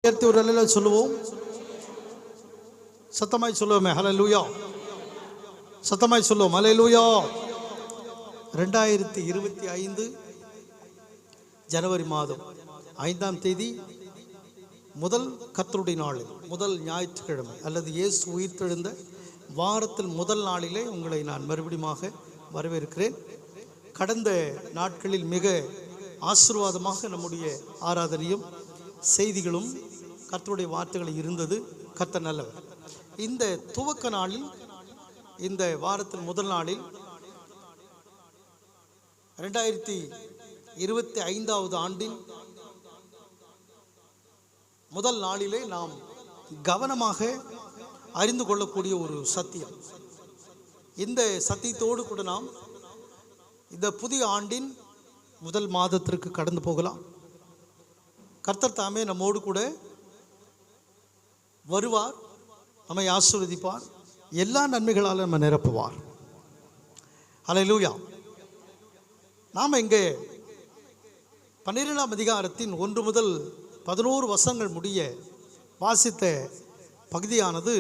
உயர்த்தி ஒரு அல்லேலூயா சொல்லுவோம். சத்தமாய் சொல்லுவோமே ஹல்லேலூயா. சத்தமாய் சொல்லுவோம் ஹல்லேலூயா. 2025 ஜனவரி மாதம் 5ஆம் தேதி முதல் கர்த்தருடைய நாளில் முதல் ஞாயிற்றுக்கிழமை அல்லது இயேசு உயிர்த்தெழுந்த வாரத்தில் முதல் நாளிலே உங்களை நான் மறுபடியும் வரவேற்கிறேன். கடந்த நாட்களில் மிக ஆசீர்வாதமாக நம்முடைய ஆராதனையும் செய்திகளும் கர்த்தருடைய வார்த்தைகள் இருந்தது. கர்த்தர் நல்லவர். இந்த துவக்க நாளில் இந்த வாரத்தில் முதல் நாளில் 2025ஆவது ஆண்டின் முதல் நாளிலே நாம் கவனமாக அறிந்து கொள்ளக்கூடிய ஒரு சத்தியம். இந்த சத்தியத்தோடு கூட நாம் இந்த புதிய ஆண்டின் முதல் மாதத்திற்கு கடந்து போகலாம். கர்த்தர் தாமே நம்மோடு கூட வருவார், நம்மை ஆசீர்வதிப்பார், எல்லா நன்மைகளாலும் நம்ம நிரப்புவார். ஹல்லேலூயா. நாம் இங்கே 12ஆம் அதிகாரத்தின் 1 முதல் 11 வசனங்கள் முடிய வாசித்த பகுதியானது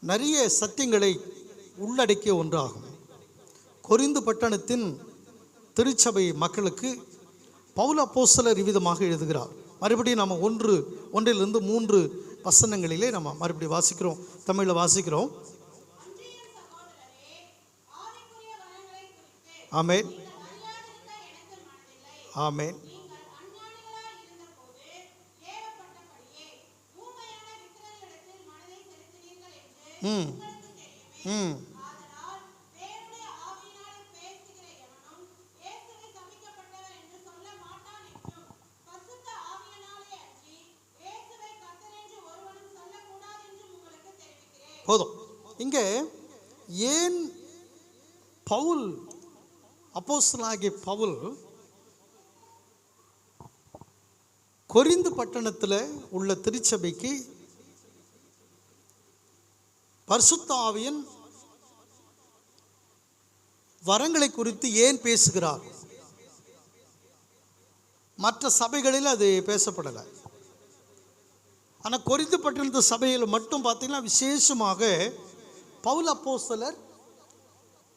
நிறைய சத்தியங்களை உள்ளடக்கிய ஒன்றாகும். கொரிந்து பட்டணத்தின் திருச்சபை மக்களுக்கு பவுல் அப்போஸ்தலர் இவ்விதமாக எழுதுகிறார். மறுபடியும் நம்ம ஒன்றிலிருந்து 3 வசனங்களிலே நம்ம மறுபடியும் வாசிக்கிறோம். தமிழில் வாசிக்கிறோம். ஆமென், ஆமென். போதும். இங்கே ஏன் பவுல் அப்போஸ்தலனாகிய பவுல் கொரிந்து பட்டணத்தில் உள்ள திருச்சபைக்கு பரிசுத்த ஆவியின் வரங்களை குறித்து ஏன் பேசுகிறார்? மற்ற சபைகளில் அது பேசப்படலை. ஆனால் கொரிந்து பட்டணத்து சபையில் மட்டும் பார்த்தீங்கன்னா விசேஷமாக பவுல் அப்போஸ்தலர்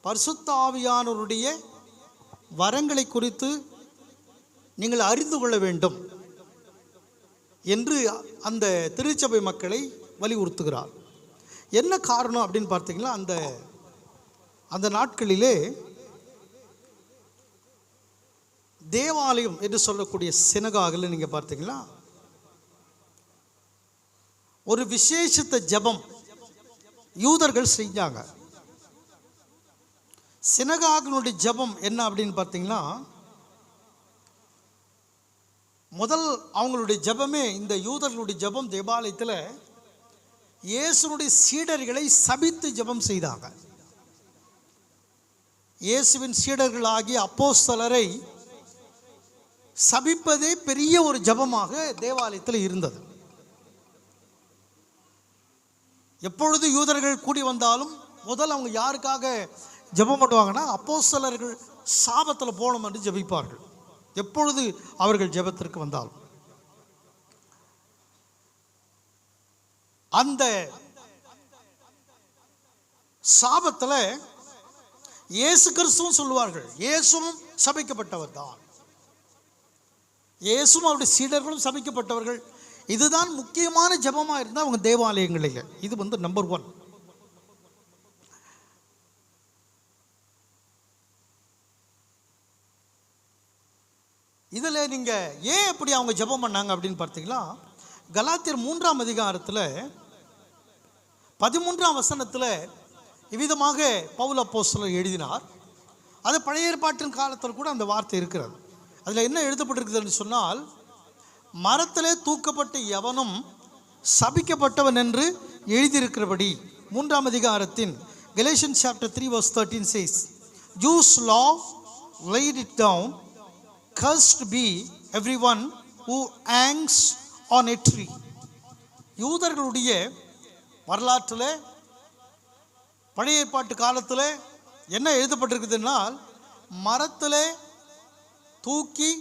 பரிசுத்த ஆவியானவருடைய வரங்களை குறித்து நீங்கள் அறிந்து கொள்ள வேண்டும் என்று அந்த திருச்சபை மக்களை வலியுறுத்துகிறார். என்ன காரணம் அப்படின்னு பார்த்தீங்கன்னா, அந்த நாட்களிலே தேவாலயம் என்று சொல்லக்கூடிய சினகாகில் நீங்கள் பார்த்தீங்கன்னா ஒரு விசேஷித்த ஜெபம் யூதர்கள் செஞ்சாங்க. சினகாகினுடைய ஜெபம் என்ன அப்படின்னு பார்த்தீங்கன்னா, முதல் அவங்களுடைய ஜெபமே இந்த யூதர்களுடைய ஜெபம் தேவாலயத்தில் இயேசுனுடைய சீடர்களை சபித்து ஜெபம் செய்தாங்க. இயேசுவின் சீடர்களாகிய அப்போஸ்தலரை சபிப்பதே பெரிய ஒரு ஜெபமாக தேவாலயத்தில் இருந்தது. எப்பொழுது யூதர்கள் கூடி வந்தாலும் முதல் அவங்க யாருக்காக ஜெபம் பண்ணுவாங்கன்னா, அப்போஸ்தலர்கள் சாபத்தில் போகணும் என்று ஜெபிப்பார்கள். எப்பொழுது அவர்கள் ஜெபத்திற்கு வந்தாலும் அந்த சாபத்தில் இயேசு கிறிஸ்துவும் சொல்லுவார்கள், இயேசுவும் சபிக்கப்பட்டவர் தான், இயேசுவும் அவருடைய சீடர்களும் சபிக்கப்பட்டவர்கள். இதுதான் முக்கியமான ஜெபமாக இருந்தால் அவங்க தேவாலயங்களில் இது நம்பர் 1. இதில் நீங்கள் ஏன் எப்படி அவங்க ஜெபம் பண்ணாங்க அப்படின்னு பார்த்தீங்கன்னா, கலாத்தியர் 3ஆம் அதிகாரத்தில் 13ஆம் வசனத்தில் இவ்விதமாக பவுல் அப்போஸ்தலர் எழுதினார். அது பழைய ஏற்பாட்டின் காலத்தில் கூட அந்த வார்த்தை இருக்கிறது. அதில் என்ன எழுதப்பட்டிருக்குதுன்னு சொன்னால், மரத்திலே தூக்கப்பட்ட எவனும் சபிக்கப்பட்டவன் என்று எழுதியிருக்கிறபடி 3ஆம் அதிகாரத்தின் Galatians chapter 3 verse 13 says, Jews' law laid it down, cursed be everyone who hangs on a tree. யூதர்களுடைய வரலாற்றில் பழைய ஏற்பாட்டு காலத்தில் என்ன எழுதப்பட்டிருக்குதுன்னால், மரத்தில் தூக்கி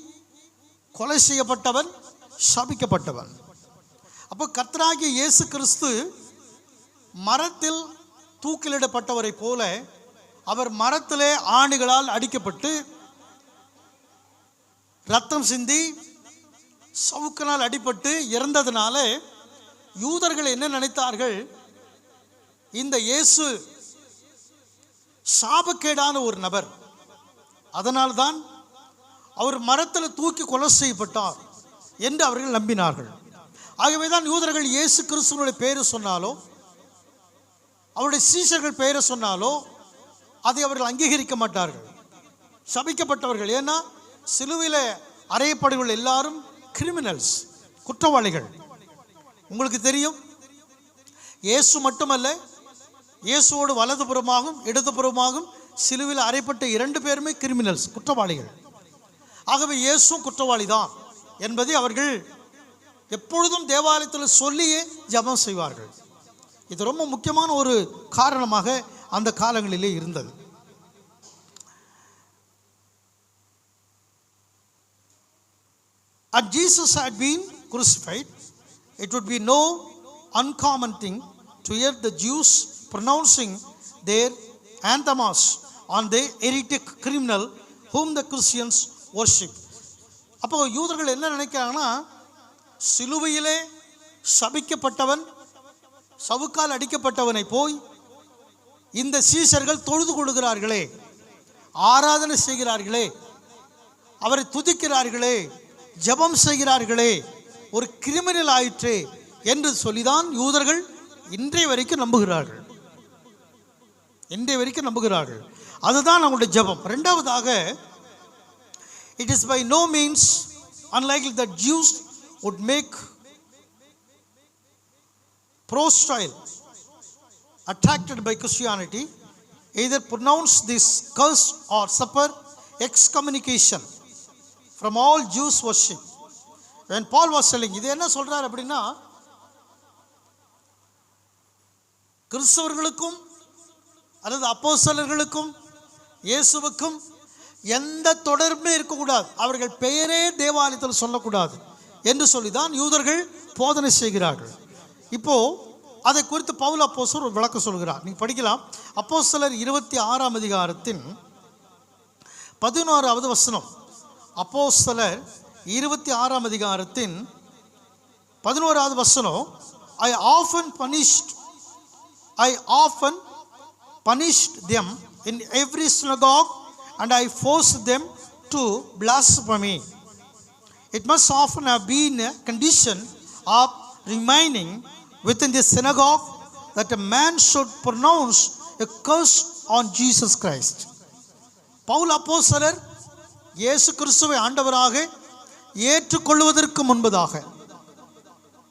கொலை செய்யப்பட்டவன் சபிக்கப்பட்டவன். அப்போ கர்த்தராகிய இயேசு கிறிஸ்து மரத்தில் தூக்கிலிடப்பட்டவரை போல அவர் மரத்திலே ஆணிகளால் அடிக்கப்பட்டு ரத்தம் சிந்தி சவுக்கினால் அடிபட்டு இறந்ததுனால யூதர்கள் என்ன நினைத்தார்கள், இந்த இயேசு சாபக்கேடான ஒரு நபர், அதனால்தான் அவர் மரத்தில் தூக்கி கொலை செய்யப்பட்டார் என்று அவர்கள் நம்பினார்கள். ஆகவேதான் யூதர்கள் இயேசு கிறிஸ்துவனுடைய பெயரை சொன்னாலோ அவருடைய சீஷர்கள் பெயரை சொன்னாலோ அதை அவர்கள் அங்கீகரிக்க மாட்டார்கள். சபிக்கப்பட்டவர்கள். ஏன்னா சிலுவையில் அறையப்படுகள் எல்லாரும் கிரிமினல்ஸ், குற்றவாளிகள். உங்களுக்கு தெரியும், இயேசு மட்டுமல்ல, இயேசுவோடு வலதுபுறமாகவும் இடதுபுறமாகவும் சிலுவையில் அறையப்பட்ட 2 பேருமே கிரிமினல்ஸ், குற்றவாளிகள். ஆகவே இயேசுவும் குற்றவாளி தான் என்பதை அவர்கள் எப்பொழுதும் தேவாலயத்தில் சொல்லியே ஜெபம் செய்வார்கள். இது ரொம்ப முக்கியமான ஒரு காரணமாக அந்த காலங்களிலே இருந்தது. And Jesus had been crucified. It would be no uncommon thing to hear the Jews pronouncing their anathemas on the heretic criminal whom the Christians worship. அப்போ யூதர்கள் என்ன நினைக்கிறாங்கன்னா, சிலுவையிலே சபிக்கப்பட்டவன், சவுக்கால் அடிக்கப்பட்டவனை போய் இந்த சீஷர்கள் தொழுது கொள்கிறார்களே, ஆராதனை செய்கிறார்களே, அவரை துதிக்கிறார்களே, ஜெபம் செய்கிறார்களே, ஒரு கிரிமினல் ஆயிற்றே என்று சொல்லிதான் யூதர்கள் இன்றைய வரைக்கும் நம்புகிறார்கள். இன்றைய வரைக்கும் நம்புகிறார்கள். அதுதான் அவங்களுடைய ஜெபம். இரண்டாவதாக, it is by no means unlikely that Jews would make pro-style attracted by Christianity either pronounce this curse or suffer excommunication from all Jews worship. When Paul was telling, இது என்ன சொல்றார் அப்படின்னா, கிறிஸ்தவர்களுக்கும் அல்லது அப்போஸ்தலர்களுக்கும் இயேசுவுக்கும் எந்த தொடர்புமே இருக்கக்கூடாது, அவர்கள் பெயரே தேவாலயத்தில் சொல்லக்கூடாது என்று சொல்லிதான் யூதர்கள் போதனை செய்கிறார்கள். இப்போ அதை குறித்து பவுல் அப்போஸ்தலர் ஒரு விளக்கம் சொல்கிறார். நீங்க படிக்கலாம். அப்போஸ்தலர் 26ஆம் அதிகாரத்தின் 11வது வசனம். அப்போஸ்தலர் 26ஆம் அதிகாரத்தின் 11வது வசனம். I often punished them in every synagogue and I forced them to blasphemy. It must often have been a condition of remaining within the synagogue that a man should pronounce a curse on Jesus Christ. Pavul அப்போஸ்தலர் இயேசு கிறிஸ்துவை ஆண்டவராக ஏற்றுக்கொள்வதற்கு முன்பதாக,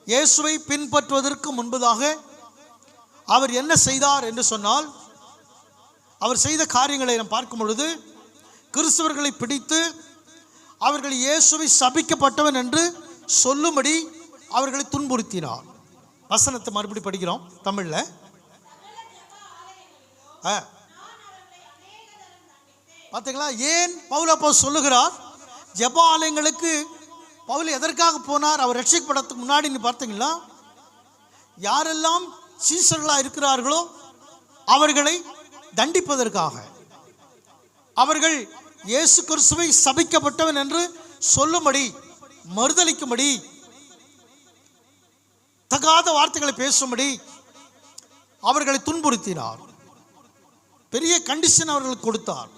இயேசுவை பின்பற்றுவதற்கு முன்பதாக அவர் என்ன செய்தார் என்று சொன்னால், அவர் செய்த காரியங்களை நாம் பார்க்கும் பொழுது, கிறிஸ்தவர்களை பிடித்து அவர்கள் இயேசுவை சபிக்கப்பட்டவன் என்று சொல்லும்படி அவர்களை துன்புறுத்தினார். வசனத்தை மறுபடி படிக்கிறோம் தமிழ்ல. பார்த்தீங்களா? ஏன் பவுல் அப்போ சொல்லுகிறார்? ஜெப ஆலயங்களுக்கு பவுல் எதற்காக போனார்? அவர் ரட்சிக்கப்படத்துக்கு முன்னாடி நீ பார்த்தீங்களா, யாரெல்லாம் சீஷர்களாக இருக்கிறார்களோ அவர்களை தண்டிப்பதற்காக, அவர்கள் இயேசு கிறிஸ்துவை சபிக்கப்பட்டவன் என்று சொல்லும்படி, மறுதலிக்கும்படி, தகாத வார்த்தைகளை பேசும்படி அவர்களை துன்புறுத்தினார். பெரிய கண்டிஷன் அவர்களுக்கு கொடுத்தார்.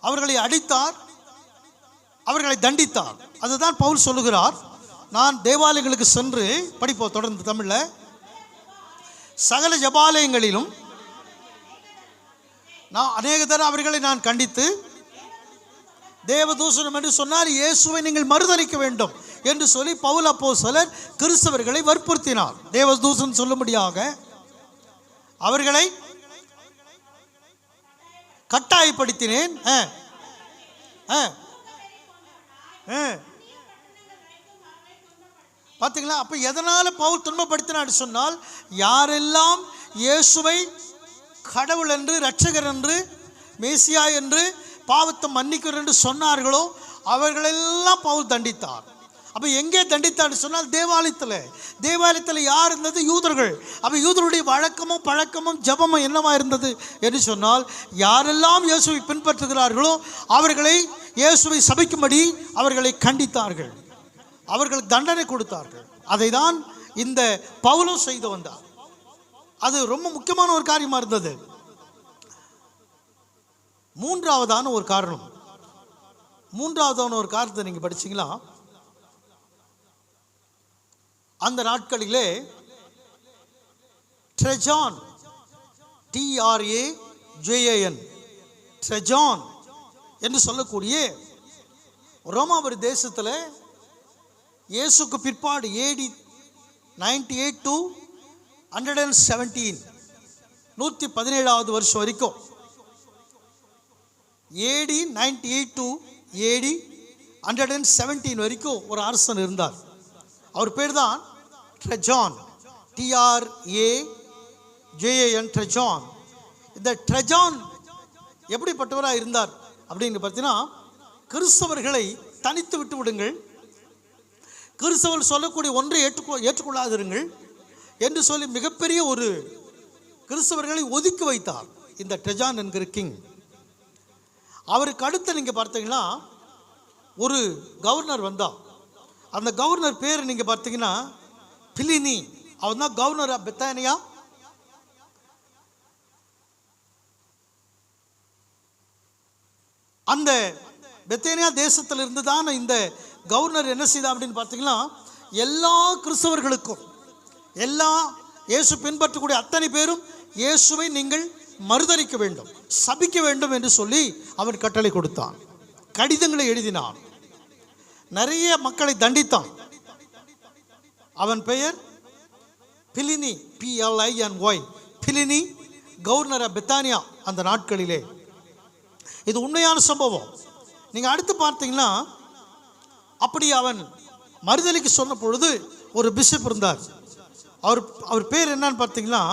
அவர்களை அடித்தார், அவர்களை தண்டித்தார். அதுதான் பவுல் சொல்லுகிறார். நான் தேவாலயங்களுக்கு சென்று படிப்போம் தொடர்ந்து தமிழ்ல. சகல ஜெபாலயங்களிலும் நான் அநேக தடவை அவர்களை நான் கண்டித்து, தேவதூஷணம் என்று சொன்னார், இயேசுவை நீங்கள் மறுதலிக்க வேண்டும் என்று சொல்லி பவுல் அப்போஸ்தலர் கிறிஸ்தவர்களை வற்புறுத்தினார். தேவதூஷணம் சொல்லும்படியாக அவர்களை கட்டாயப்படுத்தினேன். பார்த்தீங்களா? அப்ப எதனால பவுல் துன்பப்படுத்தினார் சொன்னால், யாரெல்லாம் இயேசுவை கடவுள் என்று, இரட்சகர் என்று, மேசியா என்று, பாவத்தை மன்னிக்கிறார் என்று சொன்னார்களோ அவர்களெல்லாம் பவுல் தண்டித்தார். அப்போ எங்கே தண்டித்தான்னு சொன்னால் தேவாலயத்தில் யார் இருந்தது? யூதர்கள். அப்போ யூதருடைய வழக்கமும் பழக்கமும் ஜபமும் என்னவா இருந்தது என்று சொன்னால், யாரெல்லாம் இயேசுவை பின்பற்றுகிறார்களோ அவர்களை இயேசுவை சபிக்கும்படி அவர்களை கண்டித்தார்கள், அவர்களுக்கு தண்டனை கொடுத்தார்கள். அதை தான் இந்த பவுலும் செய்து வந்தார். அது ரொம்ப முக்கியமான ஒரு காரியமாக இருந்தது. மூன்றாவதான ஒரு காரணத்தை நீங்கள் படிச்சீங்களா? அந்த நாட்களிலே ட்ரெஜான், TRAJAN, ட்ரெஜான் என்று சொல்லக்கூடிய ரோமாபுரி தேசத்தில் இயேசுக்கு பிற்பாடு AD 98 to 117 117வது வருஷம் வரைக்கும், AD 98 to AD 117 வரைக்கும் ஒரு அரசன் இருந்தார். அவர் பேர் தான் ட்ரெஜான், TRAJAN, ட்ரெஜான். இந்த ட்ரெஜான் எப்படிப்பட்டவராக இருந்தார் அப்படின்னு பார்த்தீங்கன்னா, கிறிஸ்தவர்களை தனித்து விட்டு விடுங்கள், கிறிஸ்தவர் சொல்லக்கூடிய ஒன்றை ஏற்றுக்கொள்ளாதிருங்கள் என்று சொல்லி மிகப்பெரிய ஒரு கிறிஸ்தவர்களை ஒதுக்கி வைத்தார் இந்த ட்ரெஜான் என்கிற கிங். அவருக்கு அடுத்து நீங்கள் பார்த்தீங்கன்னா ஒரு கவர்னர் வந்தார். அந்த கவர்னர் பேர் நீங்கள் பார்த்தீங்கன்னா பிலினி. அவன் தான் கவர்னர் ஆஃப் பெத்தானியா. அந்த பெத்தானியா தேசத்தில் இருந்து தான் இந்த கவர்னர் என்ன செய்தார் அப்படின்னு பார்த்தீங்கன்னா, எல்லா கிறிஸ்தவர்களுக்கும், எல்லா இயேசு பின்பற்றக்கூடிய அத்தனை பேரும் இயேசுவை நீங்கள் மறுதலிக்க வேண்டும், சபிக்க வேண்டும் என்று சொல்லி அவன் கட்டளை கொடுத்தான். கடிதங்களை எழுதினான், நிறைய மக்களை தண்டித்தான். அவன் பெயர் Pliny, PLINY, Pliny, governor of Bithynia அந்த நாட்களிலே. இது உண்மையான சம்பவம். நீங்கள் அடுத்து பார்த்தீங்கன்னா, அப்படி அவன் மறுதலிக்கு சொன்ன பொழுது ஒரு பிஷப் இருந்தார். அவர் பேர் என்னன்னு பார்த்தீங்கன்னா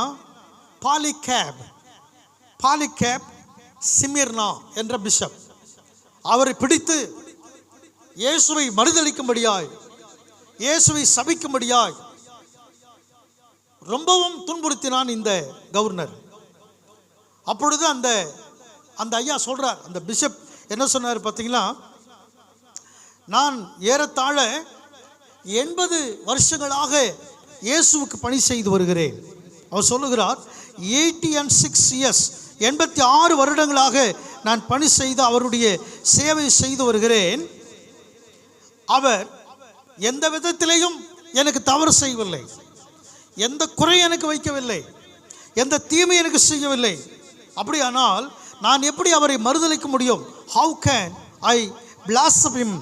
பாலிகேப் சிமிர்னா என்ற பிஷப். அவரை பிடித்து இயேசுவை மறுதலிக்கும்படியாய், இயேசுவை சபிக்கும்படியாய் ரொம்பவும் துன்புறுத்தினான் இந்த கவர்னர். அப்பொழுது அந்த ஐயா சொல்றார், அந்த பிஷப் என்ன சொன்னார் பார்த்தீங்கன்னா, நான் ஏறத்தாழ 80 வருஷங்களாக இயேசுவுக்கு பணி செய்து வருகிறேன். அவர் சொல்லுகிறார், 86 years, 86 வருடங்களாக நான் பணி செய்து அவருடைய சேவை செய்து வருகிறேன். அவர் எந்த விதத்திலேயும் எனக்கு தவறு செய்யவில்லை, எந்த குறை எனக்கு வைக்கவில்லை, எந்த தீமை எனக்கு செய்யவில்லை. அப்படியானால் நான் எப்படி அவரை மறுதலிக்க முடியும்? How can I blaspheme him,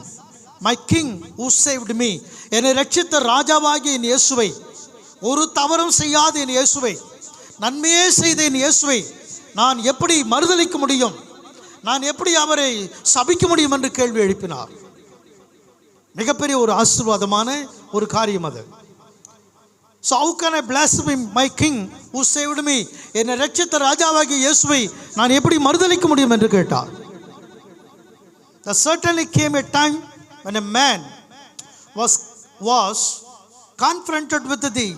my king who saved me? என்னை ரட்சித்த ராஜாவாகிய என் இயேசுவை, ஒரு தவறும் செய்யாத என் இயேசுவை, நன்மையே செய்த என் இயேசுவை நான் எப்படி மறுதலிக்க முடியும்? நான் எப்படி அவரை சபிக்க முடியும் என்று கேள்வி எழுப்பினார். மிகப்பெரிய ஒரு ஆசீர்வாதமான ஒரு காரியம் அது. So how can I blaspheme my king who saved me? என்னை ரட்சித்த ராஜாவாகிய இயேசுவை நான் எப்படி மறுதலிக்க முடியும் என்று கேட்டார். There certainly came a time when a man was confronted with the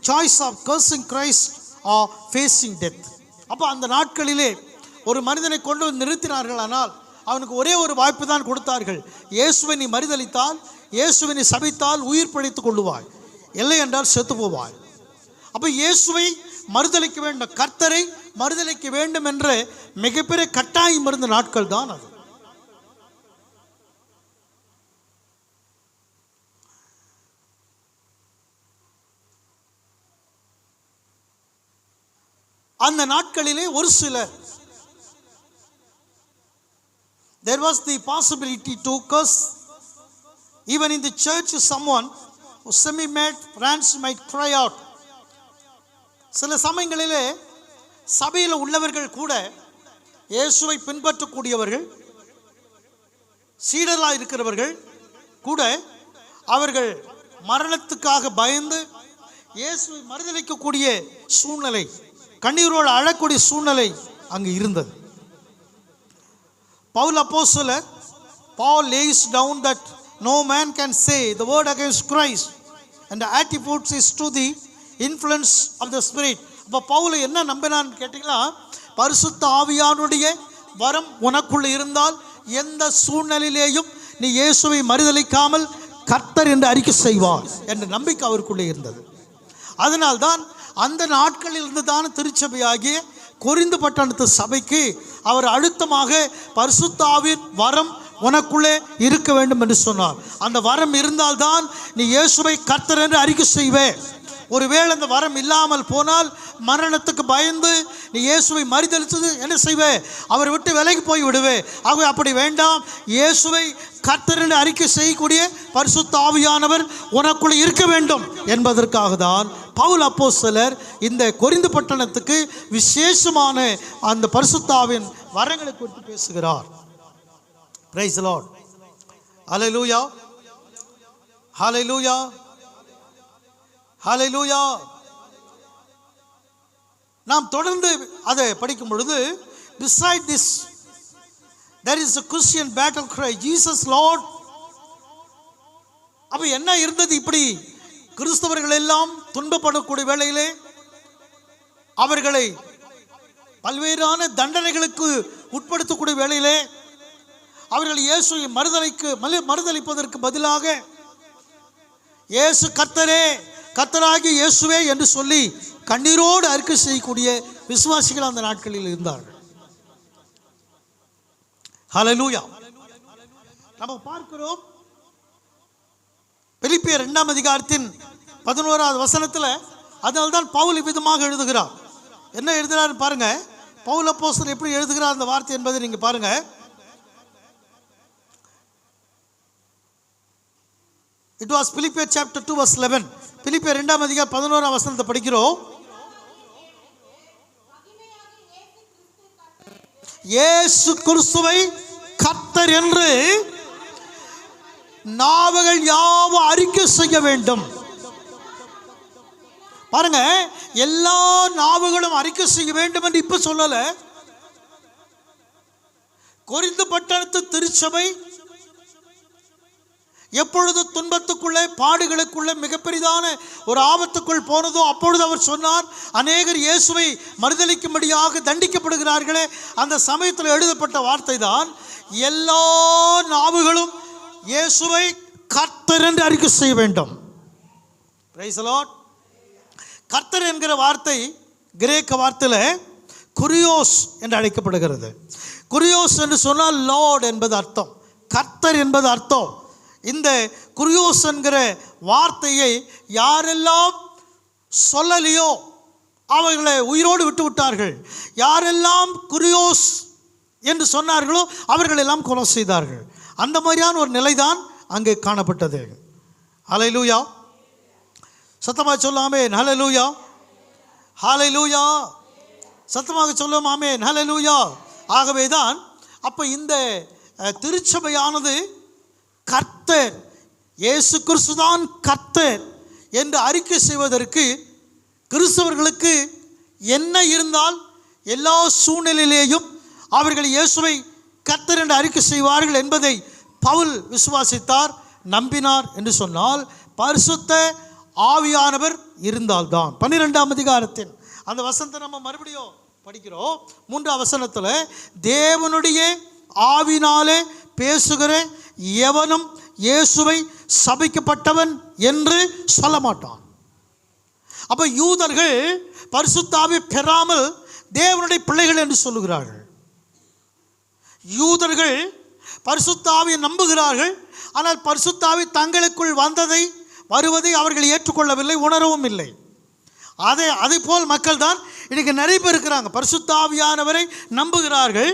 choice of cursing Christ or facing death. அப்போ அந்த நாட்களிலே ஒரு மனிதனை கொண்டு வந்து நிறுத்தினார்கள். ஆனால் அவனுக்கு ஒரே ஒரு வாய்ப்பு தான் கொடுத்தார்கள். இயேசுவை நீ மறுதலித்தால், இயேசுவை நீ சபித்தால் உயிர் பிழைத்துக் கொள்ளுவாய், இல்லை என்றால் செத்து போவாய். அப்போ இயேசுவை மறுதலிக்க வேண்டும், கர்த்தரை மறுதலிக்க வேண்டும் என்ற மிகப்பெரிய கட்டாயம் இருந்த நாட்கள் தான் அது. அந்த நாட்களிலே ஒரு சிலர், there was the possibility to curse even in the church. Someone who semi-mad friends might cry out. சில சமயங்களிலே சபையில் உள்ளவர்கள் கூட, இயேசுவை பின்பற்றக்கூடியவர்கள், சீடராக இருக்கிறவர்கள் கூட, அவர்கள் மரணத்துக்காக பயந்து இயேசுவை மறுதலிக்கக்கூடிய சூழ்நிலை, கண்ணீரோடு அழக்கூடிய சூழ்நிலை அங்கு இருந்தது. Paul lays down that no man can say the word against Christ, and the attitudes is to the influence of the Spirit. அப்போ பவுல் என்ன நம்பினான்னு கேட்டிங்கன்னா, பரிசுத்த ஆவியானுடைய வரம் உனக்குள்ள இருந்தால் எந்த சூழ்நிலையிலேயும் நீ இயேசுவை மறுதலிக்காமல் கர்த்தர் என்று அறிக்கை செய்வார் என்ற நம்பிக்கை அவருக்குள்ளே இருந்தது. அதனால்தான் அந்த நாட்களில் இருந்து தான் திருச்சபையாகிய கொரிந்து பட்டணத்து சபைக்கு அவர் அழுத்தமாக பரிசுத்த ஆவியின் வரம் உனக்குள்ளே இருக்க வேண்டும் என்று சொன்னார். அந்த வரம் இருந்தால்தான் நீ இயேசுவை கர்த்தர் என்று அறிக்கை செய்வே. ஒருவேளை அந்த வரம் இல்லாமல் போனால் மரணத்துக்கு பயந்து நீ இயேசுவை மறுதலித்தது என்ன செய்வே? அவரை விட்டு விலகி போய் விடுவே. ஆகவே அப்படி வேண்டாம். இயேசுவை கர்த்தர் என்று அறிக்கை செய்யக்கூடிய பரிசுத்த ஆவியானவர் உனக்குள்ளே இருக்க வேண்டும் என்பதற்காக தான் பவுல் அப்போஸ்தலர் இந்த கொரிந்து பட்டணத்துக்கு விசேஷமான அந்த பரிசுத்த ஆவியின் வரங்களை குறித்து பேசுகிறார். Praise the Lord. Hallelujah. Hallelujah. Hallelujah. நாம் தொடர்ந்து அதை படிக்கும் பொழுது, beside this there is a Christian battle cry, Jesus Lord. அப்ப என்ன இருந்தது? இப்படி கிறிஸ்தவர்கள் எல்லாம் துன்பப்படக்கூடிய வேளையிலே அவர்களை பல்வேறான தண்டனைகளுக்கு உட்படுத்தக்கூடிய வேளையிலே அவர்கள் இயேசுவை மறுதலிப்பதற்கு பதிலாக இயேசு கர்த்தரே, கர்த்தராகிய இயேசுவே என்று சொல்லி கண்ணீரோடு அறிக்கை செய்யக்கூடிய விசுவாசிகள் அந்த நாட்களில் இருந்தார்கள். ஹல்லேலூயா. நம்ம பார்க்கிறோம் பிலிப்பியர் 2ஆம் அதிகாரத்தின் 11வது வசனத்தில். அதனால்தான் பவுல் விதமாக எழுதுகிறார். என்ன எழுதுகிறார் பாருங்க. பவுல் அப்போஸ்தலர் எப்படி எழுதுகிறார் அந்த வார்த்தை என்பதை நீங்க பாருங்க. It was Philippians chapter 2 verse 11. பிலிப்பியர் 2ஆம் அதிகாரம் 11ஆம் வசனத்தை படிக்கிறோம். இயேசு கிறிஸ்துவை கர்த்தர் என்று நாவுகள் யாவும் அறிக்கை செய்ய வேண்டும். பாருங்க, எல்லா நாவுகளும் அறிக்கை செய்ய வேண்டும் என்று இப்ப சொல்லல. கொரிந்து பட்டணத்து திருச்சபை எப்பொழுது துன்பத்துக்குள்ளே பாடுகளுக்குள்ளே மிகப்பெரிதான ஒரு ஆபத்துக்குள் போனதோ அப்பொழுது அவர் சொன்னார், அநேகர் இயேசுவை மறுதலிக்கும்படியாக தண்டிக்கப்படுகிறார்களே. அந்த சமயத்தில் எழுதப்பட்ட வார்த்தை தான், எல்லா நாவுகளும் இயேசுவை கர்த்தர் என்று அறிக்கை செய்ய வேண்டும். Price the Lord. கர்த்தர் என்கிற வார்த்தை கிரேக்க வார்த்தையில் குரியோஸ் என்று அழைக்கப்படுகிறது. குரியோஸ் என்று சொன்னால் லார்ட் என்பது அர்த்தம், கர்த்தர் என்பது அர்த்தம். இந்த குரியோஸ் என்கிற வார்த்தையை யாரெல்லாம் சொல்லலையோ அவர்களை உயிரோடு விட்டு விட்டார்கள். யாரெல்லாம் குரியோஸ் என்று சொன்னார்களோ அவர்களெல்லாம் கொலை செய்தார்கள். அந்த மாதிரியான ஒரு நிலைதான் அங்கே காணப்பட்டது. ஹல்லேலூயா. சத்தமாக சொல்லும் ஆமென். ஹல்லேலூயா. ஹல்லேலூயா. சத்தமாக சொல்லும் ஆமென். ஹல்லேலூயா. ஆகவே தான் அப்போ இந்த திருச்சபையானது கர்த்தர், இயேசு கிறிஸ்து தான் கர்த்தர் என்று அறிக்கை செய்வதற்கு கிறிஸ்தவர்களுக்கு என்ன இருந்தால் எல்லா சூழ்நிலையிலேயும் அவர்கள் இயேசுவை கர்த்தர் என்று அறிக்கை செய்வார்கள் என்பதை பவுல் விசுவாசித்தார், நம்பினார். என்று சொன்னால் பரிசுத்த ஆவியானவர் இருந்தால்தான். 12ஆம் அதிகாரத்தின் அந்த வசனத்தை நம்ம மறுபடியும் படிக்கிறோம். 3ஆம் வசனத்தில், தேவனுடைய ஆவினாலே பேசுகிற எவனும் இயேசுவை சபிக்கப்பட்டவன் என்று சொல்ல மாட்டான். அப்ப யூதர்கள் பரிசுத்த ஆவி பெறாமல் தேவனுடைய பிள்ளைகள் என்று சொல்லுகிறார்கள். யூதர்கள் பரிசுத்த ஆவியை நம்புகிறார்கள். ஆனால் பரிசுத்த ஆவி தங்களுக்குள் வருவதை அவர்கள் ஏற்றுக்கொள்ளவில்லை, உணரவும் இல்லை. அதே போல் மக்கள் தான் இன்னைக்கு நிறைய பேர் இருக்கிறாங்க. பரிசுத்த ஆவியானவரை நம்புகிறார்கள்,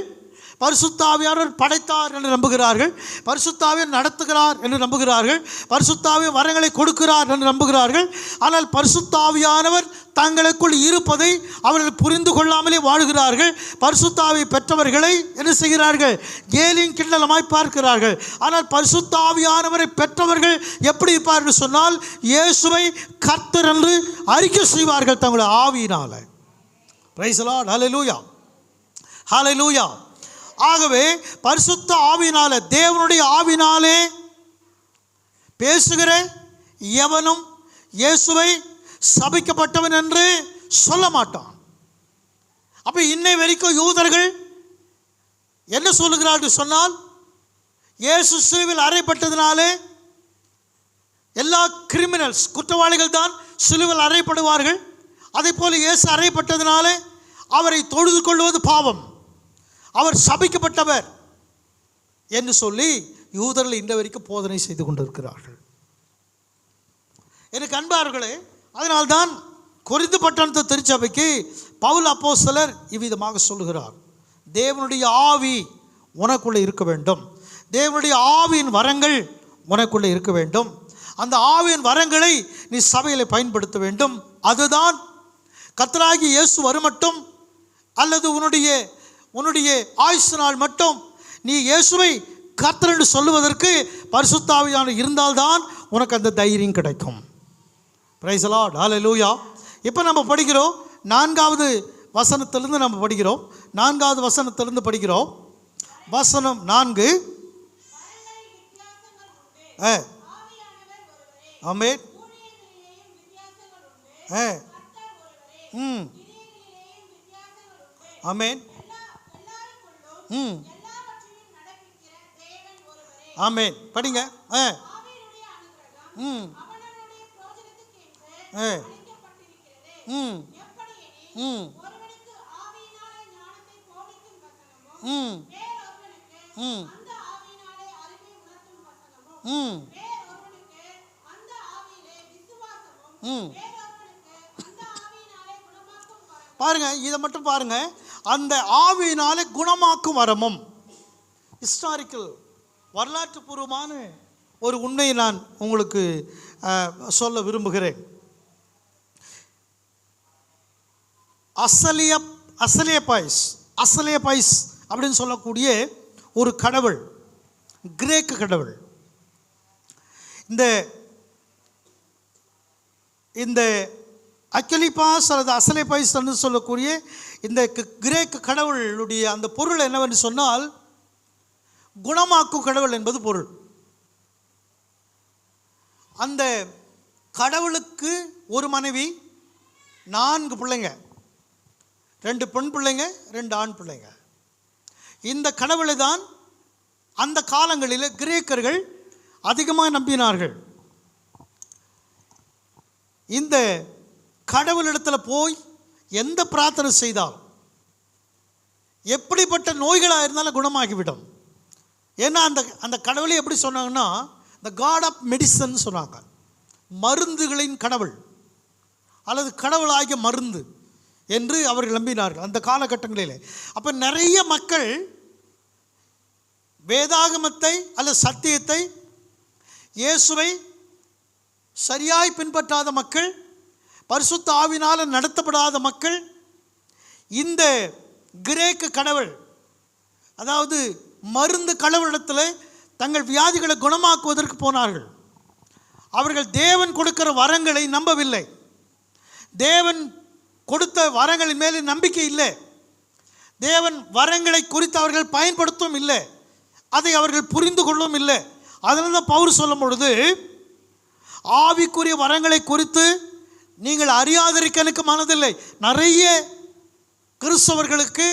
பரிசுத்த ஆவியானவர் படைத்தார் என்று நம்புகிறார்கள், பரிசுத்த ஆவியார் நடத்துகிறார் என்று நம்புகிறார்கள், பரிசுத்த ஆவியார் வரங்களை கொடுக்கிறார் என்று நம்புகிறார்கள். ஆனால் பரிசுத்த ஆவியானவர் தங்களுக்குள் இருப்பதை அவர்கள் புரிந்து கொள்ளாமலே வாழுகிறார்கள். பரிசுத்த ஆவியை பெற்றவர்களை என்ன செய்கிறார்கள்? கேலியும் கிண்டலமாய் பார்க்கிறார்கள். ஆனால் பரிசுத்த ஆவியானவரை பெற்றவர்கள் எப்படி இருப்பார்கள் சொன்னால், இயேசுவை கர்த்தர் என்று அறிக்கை செய்வார்கள் தங்களுடைய ஆவியினால. Price the lord. ஹல்லேலூயா. ஹல்லேலூயா. ஆகவே பரிசுத்த ஆவினாலே, தேவனுடைய ஆவினாலே பேசுகிற எவனும் இயேசுவை சபிக்கப்பட்டவன் என்று சொல்ல மாட்டான். அப்ப இன்னை வரைக்கும் யூதர்கள் என்ன சொல்லுகிறார்கள் சொன்னால், இயேசு சிலுவையில் அறையப்பட்டதினாலே எல்லா கிரிமினல்ஸ் குற்றவாளிகள் தான் சிலுவையில் அறையப்படுவார்கள். அதே போல இயேசு அறையப்பட்டதினாலே அவரை தொழுது கொள்வது பாவம், அவர் சபிக்கப்பட்டவர் என்று சொல்லி யூதர்கள் இன்று வரைக்கும் போதனை செய்து கொண்டிருக்கிறார்கள். எனக்கு அன்பார்களே, அதனால்தான் கொரிந்து பட்டணத்து திருச்சபைக்கு பவுல் அப்போஸ்தலர் இவ்விதமாக சொல்லுகிறார், தேவனுடைய ஆவி உனக்குள்ளே இருக்க வேண்டும், தேவனுடைய ஆவியின் வரங்கள் உனக்குள்ளே இருக்க வேண்டும், அந்த ஆவியின் வரங்களை நீ சபையில் பயன்படுத்த வேண்டும். அதுதான் கர்த்தராகிய இயேசு வருமட்டும் அல்லது உன்னுடைய ஆயுசு நாள் மட்டும் நீ இயேசுவை கர்த்தர் என்று சொல்லுவதற்கு பரிசுத்த ஆவியானவர் இருந்தால்தான் உனக்கு அந்த தைரியம் கிடைக்கும். பிரைஸ் தி லார்ட், ஹல்லேலூயா. இப்போ நம்ம படிக்கிறோம் 4வது வசனத்திலிருந்து நம்ம படிக்கிறோம். 4வது வசனத்திலிருந்து படிக்கிறோம். வசனம் 4. ஆமென். ஆமென். ஆமென். படிங்க. பாருங்க, இதை மட்டும் பாருங்க. அந்த ஆவியினாலே குணமாக்கும் வரமும். ஹிஸ்டாரிக்கல், வரலாற்று பூர்வமான ஒரு உண்மையை நான் உங்களுக்கு சொல்ல விரும்புகிறேன். அசலியபாய்ஸ் அப்படின்னு சொல்லக்கூடிய ஒரு கடவுள், கிரேக்கு கடவுள். இந்த அக்கலிபாஸ் அல்லது அசலியபாய்ஸ் என்று சொல்லக்கூடிய இந்த கிரேக்கு கடவுளுடைய அந்த பொருள் என்னவென்று சொன்னால், குணமாக்கும் கடவுள் என்பது பொருள். அந்த கடவுளுக்கு ஒரு மனைவி, 4 பிள்ளைங்க, 2 பெண் பிள்ளைங்க, 2 ஆண் பிள்ளைங்க. இந்த கடவுளை தான் அந்த காலங்களில் கிரேக்கர்கள் அதிகமாக நம்பினார்கள். இந்த கடவுளிடத்தில் போய் எந்த பிரார்த்தனை செய்தாலும் எப்படிப்பட்ட நோய்களாக இருந்தாலும் குணமாகிவிடும். ஏன்னா அந்த கடவுளை எப்படி சொன்னாங்கன்னா, த காட் ஆஃப் மெடிசன் சொன்னாங்க. மருந்துகளின் கடவுள் அல்லது கடவுளாகிய மருந்து என்று அவர்கள் நம்பினார்கள் அந்த காலகட்டங்களில். அப்போ நிறைய மக்கள் வேதாகமத்தை அல்லது சத்தியத்தை, இயேசுவை சரியாய் பின்பற்றாத மக்கள், பரிசுத்த ஆவியினால் நடத்தப்படாத மக்கள் இந்த கிரேக்கு கடவுள், அதாவது மருந்து கடவுளிடத்தில் தங்கள் வியாதிகளை குணமாக்குவதற்கு போனார்கள். அவர்கள் தேவன் கொடுக்கிற வரங்களை நம்பவில்லை. தேவன் கொடுத்த வரங்களின் மேலே நம்பிக்கை இல்லை. தேவன் வரங்களை குறித்து அவர்கள் பயன்படுத்தவும் இல்லை. அதை அவர்கள் புரிந்து கொள்ளவும் இல்லை. அதனால தான் பவுல் சொல்லும் பொழுது, ஆவிக்குரிய வரங்களை குறித்து நீங்கள் அறியாதிருக்க எனக்கு மனதில்லை. நிறைய கிறிஸ்தவர்களுக்கு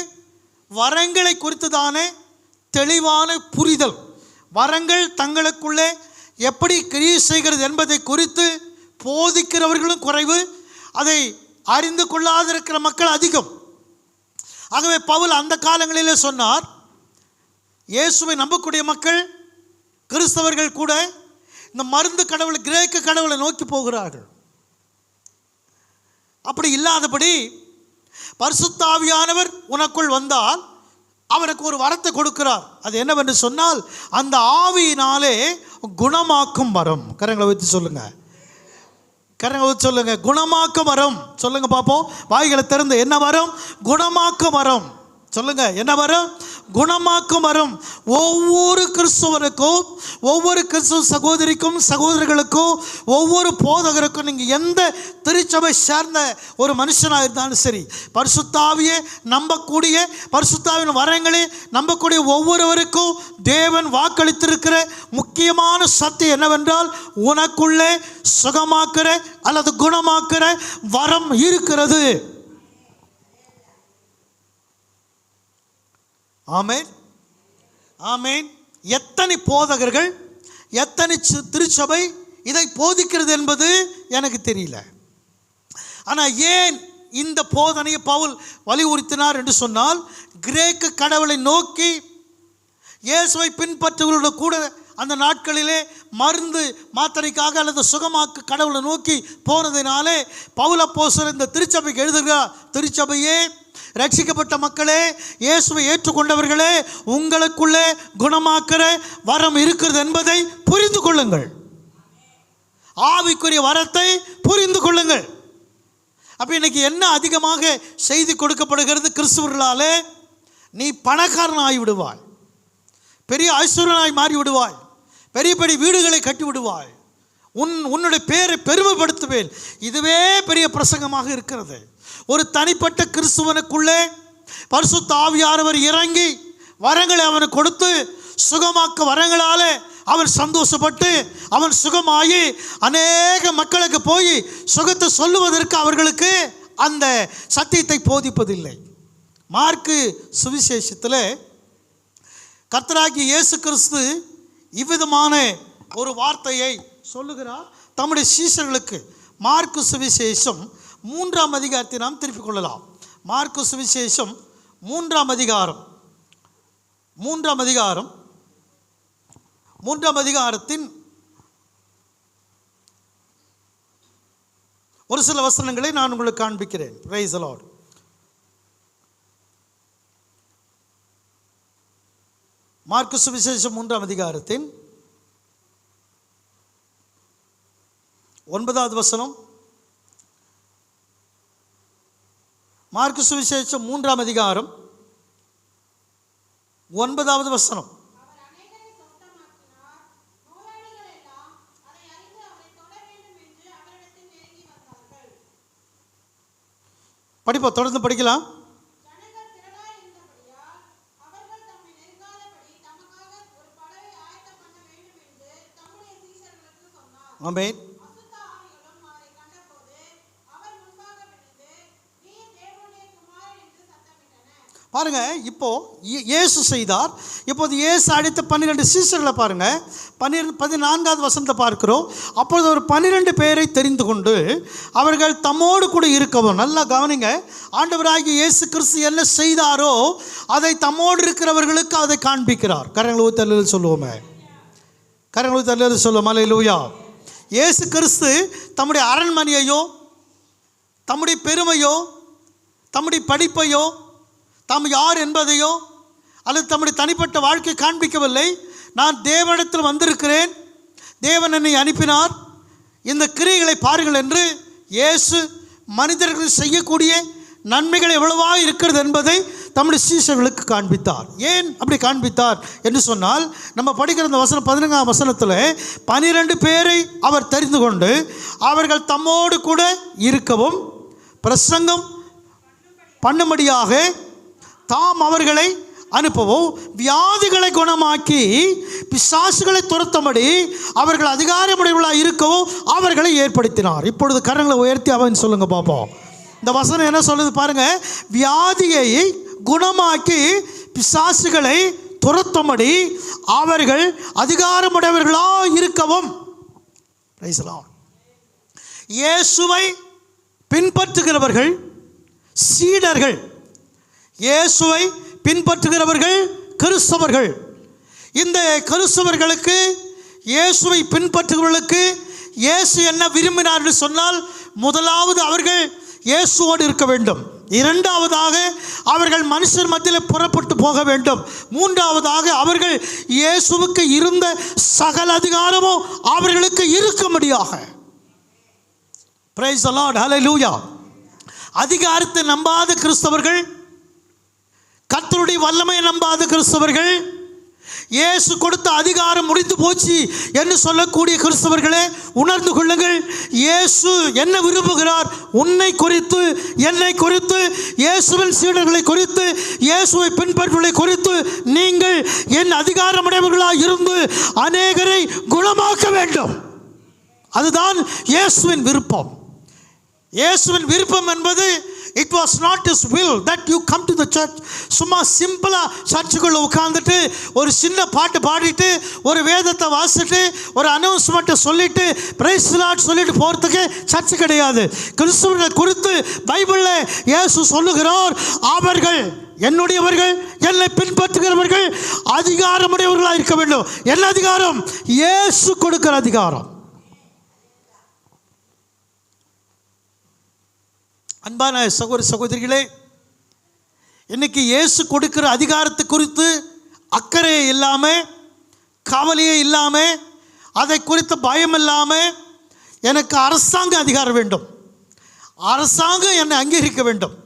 வரங்களை குறித்து தானே தெளிவான புரிதல், வரங்கள் தங்களுக்குள்ளே எப்படி கிரியை செய்கிறது என்பதை குறித்து போதிக்கிறவர்களும் குறைவு, அதை அறிந்து கொள்ளாதிருக்கிற மக்கள் அதிகம். ஆகவே பவுல் அந்த காலங்களிலே சொன்னார், இயேசுவை நம்பக்கூடிய மக்கள், கிறிஸ்தவர்கள் கூட இந்த மருந்து கடவுள், கிரேக்க கடவுளை நோக்கி போகிறார்கள். அப்படி இல்லாதபடி பரிசுத்த ஆவியானவர் உனக்குள் வந்தால் அவனுக்கு ஒரு வரத்தை கொடுக்கிறார். அது என்னவென்று சொன்னால், அந்த ஆவியினாலே குணமாக்கும் வரம். கரங்களை வச்சு சொல்லுங்க, கரங்களை வச்சு சொல்லுங்க, குணமாக்கும் வரம் சொல்லுங்க பார்ப்போம். வாய்களை திறந்து, என்ன வரம்? குணமாக்கும் வரம். சொல்லுங்க, என்ன வரும்? குணமாக்கும் வரும். ஒவ்வொரு கிறிஸ்துவனுக்கும், ஒவ்வொரு கிறிஸ்துவ சகோதரிக்கும் சகோதரர்களுக்கும், ஒவ்வொரு போதகருக்கும், நீங்கள் எந்த திருச்சபை சேர்ந்த ஒரு மனுஷனாக இருந்தாலும் சரி, பரிசுத்தாவியை நம்பக்கூடிய, பரிசுத்தாவின் வரங்களை நம்பக்கூடிய ஒவ்வொருவருக்கும் தேவன் வாக்களித்திருக்கிற முக்கியமான சத்தியம் என்னவென்றால், உனக்குள்ளே சுகமாக்குற அல்லது குணமாக்குற வரம் இருக்கிறது. ஆமென், ஆமென். எத்தனை போதகர்கள், எத்தனை திருச்சபை இதை போதிக்கிறது என்பது எனக்கு தெரியல. ஆனால் ஏன் இந்த போதனையை பவுல் வலியுறுத்தினார் என்று சொன்னால், கிரேக்க கடவுளை நோக்கி இயேசுவை பின்பற்றுவர்களோட கூட அந்த நாட்களிலே மருந்து மாத்திரைக்காக அல்லது சுகமாக்கு கடவுளை நோக்கி போனதினாலே பவுல் அப்போஸ்தலர் இந்த திருச்சபைக்கு எழுதுகிறார், திருச்சபையே, ரட்சிக்கப்பட்ட மக்களே, இயேசுவை ஏற்றுக்கொண்டவர்களே, உங்களுக்குள்ளே குணமாக்குற வரம் இருக்கிறது என்பதை புரிந்து கொள்ளுங்கள். ஆவிக்குரிய வரத்தை புரிந்து கொள்ளுங்கள். அப்போ இன்னைக்கு என்ன அதிகமாக செய்தி கொடுக்கப்படுகிறது கிறிஸ்துவர்களாலே? நீ பணக்காரன் ஆகி விடுவாய், பெரிய ஐஸ்வர்யனாய் மாறி விடுவாய், பெரிய பெரிய வீடுகளை கட்டி விடுவாய், உன்னுடைய பேரை பெருமைப்படுத்துவேன். இதுவே பெரிய பிரசங்கமாக இருக்கிறது. ஒரு தனிப்பட்ட கிறிஸ்துவனுக்குள்ளே பரிசுத்த ஆவியானவர் இறங்கி வரங்களை அவனுக்கு கொடுத்து சுகமாக்க வரங்களாலே அவன் சந்தோஷப்பட்டு அவன் சுகமாகி அநேக மக்களுக்கு போய் சுகத்தை சொல்லுவதற்கு அவர்களுக்கு அந்த சத்தியத்தை போதிப்பதில்லை. மார்க்கு சுவிசேஷத்தில் கர்த்தராகிய இயேசு கிறிஸ்து இவ்விதமான ஒரு வார்த்தையை சொல்லுகிறார் தம்முடைய சீஷர்களுக்கு. மார்க்கு சுவிசேஷம் 3ஆம் அதிகாரத்தை நாம் திருப்பிக் கொள்ளலாம். மார்க்கு சுவிசேஷம் 3ஆம் அதிகாரத்தின் ஒரு சில வசனங்களை நான் உங்களுக்கு காண்பிக்கிறேன். Price the Lord. மார்க்கு சுவிசேஷம் 3ஆம் அதிகாரத்தின் 9வது வசனம். மார்க்கு சுவிசேஷம் 3ஆம் அதிகாரம் 9வது வசனம். படிப்போம், தொடர்ந்து படிக்கலாம். ஆமென். பாருங்க, இப்போ இயேசு செய்தார். இப்போது இயேசு அழைத்த 12 சீஷர்களை பாருங்க. 14வது வசனத்தை பார்க்கிறோம். அப்பொழுது ஒரு 12 பேரை தெரிந்து கொண்டு அவர்கள் தம்மோடு கூட இருக்கவும். நல்லா கவனிங்க, ஆண்டவராகிய இயேசு கிறிஸ்து என்ன செய்தாரோ அதை தம்மோடு இருக்கிறவர்களுக்கு அதை காண்பிக்கிறார். கரங்களை ஊத்தல்ல சொல்லுவோமே, கரங்களை ஊத்தல்ல சொல்லுவோம். அல்லேலூயா. இயேசு கிறிஸ்து தம்முடைய அரண்மனையையோ, தம்முடைய பெருமையோ, தம்முடைய படிப்பையோ, தாம் யார் என்பதையோ அல்லது தம்முடைய தனிப்பட்ட வாழ்க்கை காண்பிக்கவில்லை. நான் தேவனிடத்தில் வந்திருக்கிறேன், தேவன் என்னை அனுப்பினார், இந்த கிரியைகளை பாருங்கள் என்று இயேசு மனிதர்கள் செய்யக்கூடிய நன்மைகள் எவ்வளவாக இருக்கிறது என்பதை தம்முடைய சீஷர்களுக்கு காண்பித்தார். ஏன் அப்படி காண்பித்தார் என்று சொன்னால், நம்ம படிக்கிற இந்த வசனம் 14ஆம் வசனத்தில் 12 பேரை அவர் தெரிந்து கொண்டு அவர்கள் தம்மோடு கூட இருக்கவும் பிரசங்கம் பண்ணும்படியாக தாம் அவர்களை அனுப்பவும், வியாதிகளை குணமாக்கி பிசாசுகளை துரத்தும்படி அவர்கள் அதிகாரமுடையவர்களாக இருக்கவும் அவர்களை ஏற்படுத்தினார். இப்பொழுது கரங்களை உயர்த்தி அவன் சொல்லுங்க பார்ப்போம். இந்த வசனம் என்ன சொல்லுது பாருங்க. வியாதியை குணமாக்கி பிசாசுகளை துரத்தும்படி அவர்கள் அதிகாரமுடையவர்களாக இருக்கவும். இயேசுவை பின்பற்றுகிறவர்கள் சீடர்கள், இயேசுவை பின்பற்றுகிறவர்கள் கிறிஸ்தவர்கள். இந்த கிறிஸ்தவர்களுக்கு, இயேசுவை பின்பற்றுகிறவர்களுக்கு இயேசு என்ன விரும்பினார் என்று சொன்னால், முதலாவது அவர்கள் இயேசுவோடு இருக்க வேண்டும், இரண்டாவதாக அவர்கள் மனுஷர் மத்தியில் புறப்பட்டு போக வேண்டும், மூன்றாவதாக அவர்கள் இயேசுவுக்கு இருந்த சகல அதிகாரமும் அவர்களுக்கு இருக்கும்படியாக. பிரைஸ் தி லார்ட், ஹல்லேலூயா. அதிகாரத்தை நம்பாத கிறிஸ்தவர்கள், கர்த்தருடைய வல்லமையை நம்பாத கிறிஸ்தவர்கள், இயேசு கொடுத்த அதிகாரம் முடிந்து போச்சு என்று சொல்லக்கூடிய கிறிஸ்தவர்களே, உணர்ந்து கொள்ளுங்கள். இயேசு என்ன விரும்புகிறார்? உன்னை குறித்து, என்னை குறித்து, இயேசுவின் சீடர்களை குறித்து, இயேசுவை பின்பற்றுவதை குறித்து நீங்கள் என் அதிகாரமுடையவர்களாக இருந்து அநேகரை குணமாக்க வேண்டும். அதுதான் இயேசுவின் விருப்பம். இயேசுவின் விருப்பம் என்பது it was not his will that you come to the church. சும்மா சிம்பிளா சர்ச்சுக்குள்ள உட்கார்ந்துட்டு ஒரு சின்ன பாட்டு பாடிட்டு ஒரு வேதத்தை வாசிட்டு ஒரு அனௌன்ஸ்மெண்ட்டை சொல்லிட்டு பிரைஸ் தி லார்ட் சொல்லிட்டு போறதுக்கு சர்ச்சு கிடையாது. கிறிஸ்துவனை குறித்து பைபிளில் இயேசு சொல்லுகிறார், அவர்கள் என்னுடையவர்கள், என்னை பின்பற்றுகிறவர்கள் அதிகாரமுடையவர்களாக இருக்க வேண்டும். என்ன அதிகாரம்? இயேசு கொடுக்கிற அதிகாரம். அன்பான சகோதர சகோதரிகளே, இன்னைக்கு இயேசு கொடுக்கிற அதிகாரத்தை குறித்து அக்கறையே இல்லாமல், கவலையே இல்லாமல், அதை குறித்த பயம் இல்லாமல், எனக்கு அரசாங்க அதிகாரம் வேண்டும், அரசாங்கம் என்னை அங்கீகரிக்க வேண்டும்,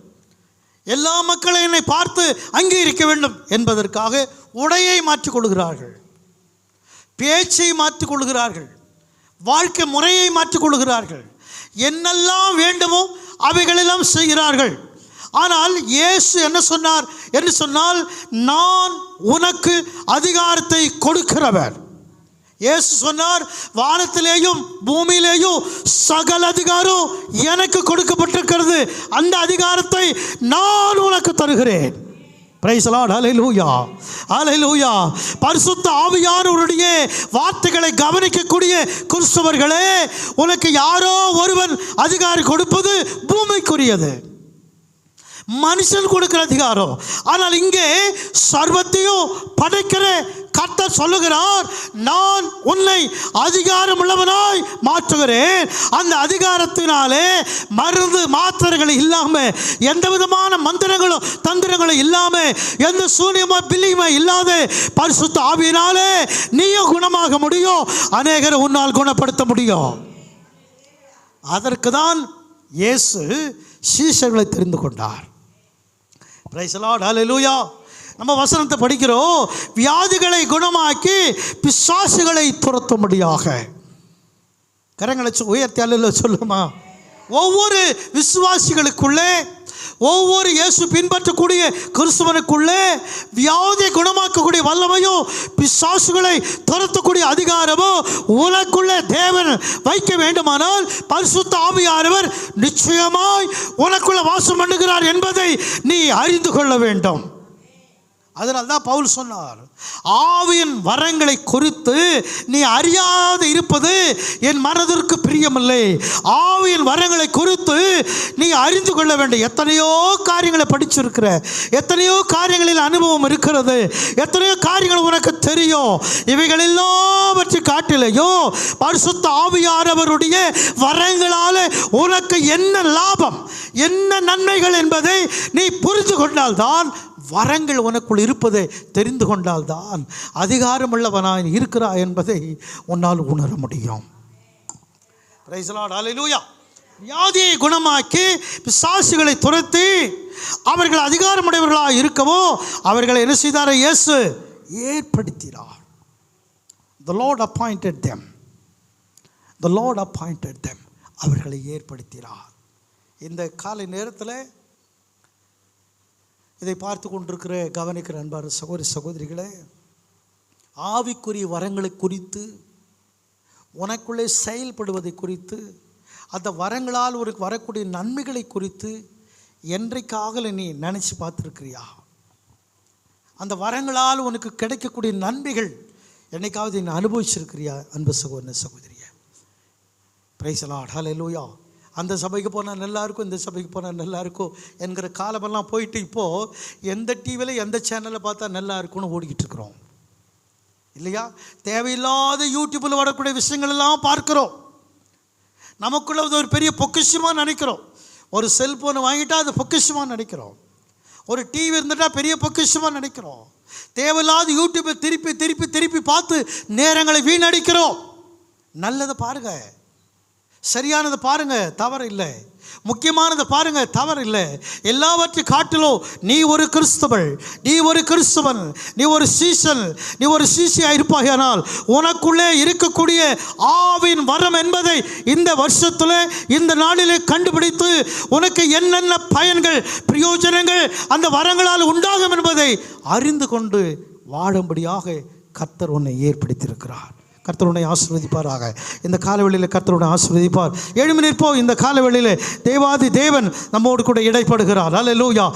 எல்லா மக்களும் என்னை பார்த்து அங்கீகரிக்க வேண்டும் என்பதற்காக உடையை மாற்றிக்கொள்கிறார்கள், பேச்சை மாற்றிக்கொள்கிறார்கள், வாழ்க்கை முறையை மாற்றிக்கொள்கிறார்கள், என்னெல்லாம் வேண்டுமோ அவைகளெல்லாம் செய்கிறார்கள். ஆனால் இயேசு என்ன சொன்னார் என்று சொன்னால், நான் உனக்கு அதிகாரத்தை கொடுக்கிறவர். இயேசு சொன்னார், வானத்திலேயும் பூமியிலேயும் சகல அதிகாரம் எனக்கு கொடுக்கப்பட்டிருக்கிறது, அந்த அதிகாரத்தை நான் உனக்கு தருகிறேன். Praise the lord. Hallelujah, hallelujah. பரிசுத்த ஆவியானவருடைய வார்த்தைகளை கவனிக்கக்கூடிய கிறிஸ்தவர்களே, உனக்கு யாரோ ஒருவன் அதிகாரம் கொடுப்பது பூமிக்குரியது, மனுஷன் கொடுக்கிற அதிகாரம். ஆனால் இங்கே சர்வத்தையும் படைக்கிற கர்த்தர் சொல்லுகிறார், நான் உன்னை அதிகாரம் உள்ளவனாய் மாற்றுகிறேன். அந்த அதிகாரத்தினாலே மருந்து மாத்திரைகள் இல்லாமல், எந்த விதமான மந்திரங்களும் தந்திரங்களும் இல்லாமல், எந்த சூனியமோ பில்லியுமோ இல்லாத பரிசுத்த ஆவியினாலே நீயும் குணமாக முடியும், அநேகரை உன்னால் குணப்படுத்த முடியும். அதற்கு தான் இயேசு சீஷர்களை தெரிந்து கொண்டார். Praise the lord. ஹல்லேலூயா. நம்ம வசனத்தை படிக்கிறோம், வியாதிகளை குணமாக்கி பிசாசுகளை துரத்தும்படியாக. கரங்களை உயர்த்தி அல்ல சொல்லுமா. ஒவ்வொரு விசுவாசிகளுக்குள்ளே, ஒவ்வொரு இயேசு பின்பற்றக்கூடிய கிறிஸ்துவனுக்குள்ளே வியாதியை குணமாக்கக்கூடிய வல்லமையும் பிசாசுகளை துரத்தக்கூடிய அதிகாரமும் உனக்குள்ளே தேவன் வைக்க வேண்டுமானால் பரிசுத்த ஆவியானவர் நிச்சயமாய் உனக்குள்ள வாசம் பண்ணுகிறார் என்பதை நீ அறிந்து கொள்ள வேண்டும். அதனால தான் பவுல் சொன்னார், ஆவியின் வரங்களை குறித்து நீ அறியாது இருப்பது என் மனதிற்கு பிரியமில்லை. ஆவியின் வரங்களை குறித்து நீ அறிந்து கொள்ள வேண்டும். எத்தனையோ காரியங்களை படிச்சிருக்கிற, எத்தனையோ காரியங்களில் அனுபவம் இருக்கிறது, எத்தனையோ காரியங்கள் உனக்கு தெரியும். இவைகள் எல்லாவற்றை காட்டிலையும் பரிசுத்த ஆவியானவருடைய வரங்களால் உனக்கு என்ன லாபம், என்ன நன்மைகள் என்பதை நீ புரிந்து கொண்டால்தான், வரங்கள் உனக்குள் இருப்பதை தெரிந்து கொண்டால்தான் அதிகாரமுள்ளவனாய் இருக்கிறாய் என்பதை உன்னால் உணர முடியும். Praise the lord. ஹல்லேலூயா. வியாதியை குணமாக்கி பிசாசுகளை துரத்தி அவர்கள் அதிகாரமுடையவர்களாக இருக்கவோ அவர்களை என்ன செய்தார்? இயேசு ஏற்படுத்தினார். The Lord appointed them. The Lord appointed them. அவர்களை ஏற்படுத்தினார். இந்த காலை நேரத்தில் இதை பார்த்து கொண்டிருக்கிற கவனிக்கிற அன்பான சகோதரி சகோதரிகளே, ஆவிக்குரிய வரங்களை குறித்து, உனக்குள்ளே செயல்படுவதை குறித்து, அந்த வரங்களால் உனக்கு வரக்கூடிய நன்மைகளை குறித்து என்றைக்காக நீ நினச்சி பார்த்துருக்கிறியா? அந்த வரங்களால் உனக்கு கிடைக்கக்கூடிய நன்மைகள் என்னைக்காவது நீ அனுபவிச்சிருக்கிறியா? அன்பு சகோதர சகோதரியே, பிரைஸ் தி லார்ட். ஹல்லேலூயா. அந்த சபைக்கு போனால் நல்லாயிருக்கும், இந்த சபைக்கு போனால் நல்லாயிருக்கும் என்கிற காலமெல்லாம் போயிட்டு இப்போது எந்த டிவியில் எந்த சேனலில் பார்த்தா நல்லா இருக்கும்னு ஓடிக்கிட்டு இருக்கிறோம் இல்லையா? தேவையில்லாத யூடியூப்பில் வரக்கூடிய விஷயங்கள் எல்லாம் பார்க்குறோம். நமக்குள்ள ஒரு பெரிய பொக்கிஷமாக நினைக்கிறோம். ஒரு செல்ஃபோனை வாங்கிட்டால் அது பொக்கிஷமாக நினைக்கிறோம். ஒரு டிவி இருந்துட்டால் பெரிய பொக்கிஷமாக நினைக்கிறோம். தேவையில்லாத யூடியூப்பை திருப்பி திருப்பி திருப்பி பார்த்து நேரங்களை வீணடிக்கிறோம். நல்லதை பாருங்கள், சரியானதை பாருங்கள், தவறு இல்லை. முக்கியமானது பாருங்க, தவறு இல்லை. எல்லாவற்றை காட்டிலும் நீ ஒரு கிறிஸ்தவள், நீ ஒரு கிறிஸ்தவன், நீ ஒரு சீசன், நீ ஒரு சீசியா இருப்பாயானால் உனக்குள்ளே இருக்கக்கூடிய ஆவின் வரம் என்பதை இந்த வருஷத்தில் இந்த நாளிலே கண்டுபிடித்து உனக்கு என்னென்ன பயன்கள் பிரயோஜனங்கள் அந்த வரங்களால் உண்டாகும் என்பதை அறிந்து கொண்டு வாழும்படியாக கர்த்தர் உன்னை ஏற்படுத்தியிருக்கிறார். கர்த்தர் உன்னை ஆசீர்வதிப்பாராக. இந்த காலவெளியில் கர்த்தர் உன்னை ஆசீர்வதிப்பார். எழும்பி நிற்போம். இந்த காலவெளியில் தேவாதி தேவன் நம்மோடு கூட இடைப்படுகிறார். அல்லேலூயா.